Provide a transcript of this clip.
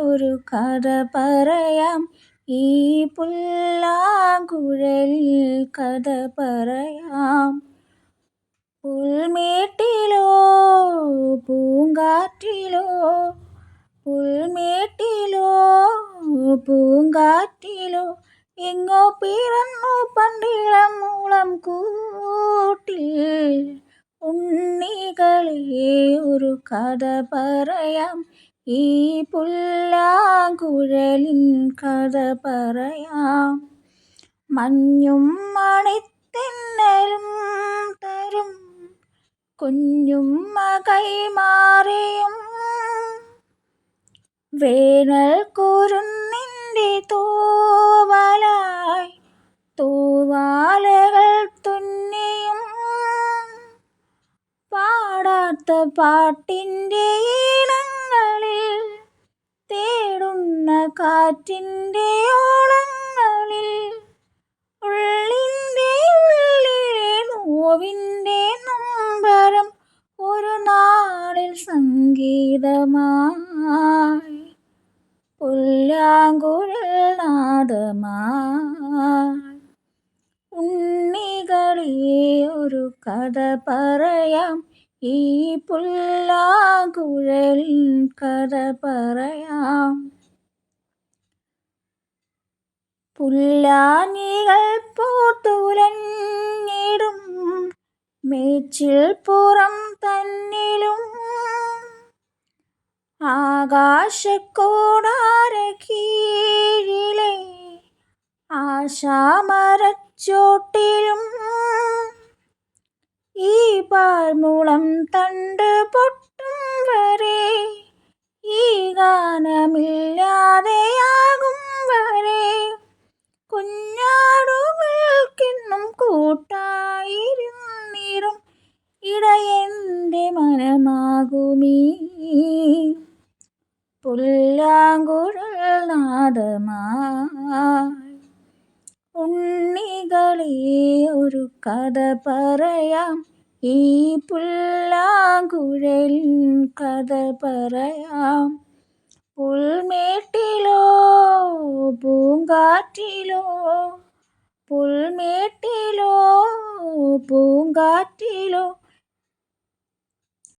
ഒരു കഥ പറയാം, ഈ പുല്ലാങ്കുഴലിൽ കഥ പറയാം. പുൽമേട്ടിലോ പൂങ്കാറ്റിലോ, പുൽമേട്ടിലോ പൂങ്കാറ്റിലോ, എങ്ങോ പിറന്നു പണ്ടിളം മൂളം കൂട്ടിൽ. ഉണ്ണികളെ ഒരു കഥ പറയാം, ഈ പുല്ലാങ്കുഴലിൻ കഥ പറയാം. മഞ്ഞും മണിത്തെന്നലും തരും കുഞ്ഞുമ്മ കൈമാറിയും, വേനൽ കുരുന്നിൻ്റെ തൂവലായി തൂവാലകൾ തുന്നിയും, പാടാത്ത പാട്ടിൻ്റെ ഈണങ്ങളിൽ തേടുന്ന കാറ്റിൻ്റെ ഓളങ്ങളിൽ, ഉള്ളിൻ്റെ ഉള്ളിലെ നോവിൻ്റെ നൊമ്പരം ഒരു നാളിൽ സംഗീതമായി, പുല്ലാങ്കുഴൽ നാദമായി. ഉണ്ണികളെ ഒരു കഥ പറയാം, ഈ പുല്ലാങ്കുഴലിൻ കഥ പറയാം. പുല്ലാഞ്ഞികൾ പൂത്തുലഞ്ഞിടും മേച്ചിൽപ്പുറം തന്നിലും, ആകാശക്കൂടാരക്കീഴിലെ ആശാമരച്ചോട്ടിലും, ഈ പാഴ്മുളം തണ്ട് പൊട്ടും വരെ, ഈ ഗാനമില്ലാതെയാകും വരെ, കുഞ്ഞാടുകൾക്കെന്നും കൂട്ടായിരുന്നിടും ഇടയൻ്റെ മനമാകുമീ പുല്ലാങ്കുഴൽ നാദമായി. ഉണ്ണികളെ ഒരു കഥ പറയാം, ഈ പുല്ലാങ്കുഴലിൻ കഥ പറയാം. പുൽമേട്ടിലോ പൂങ്കാറ്റിലോ, പുൽമേട്ടിലോ പൂങ്കാറ്റിലോ,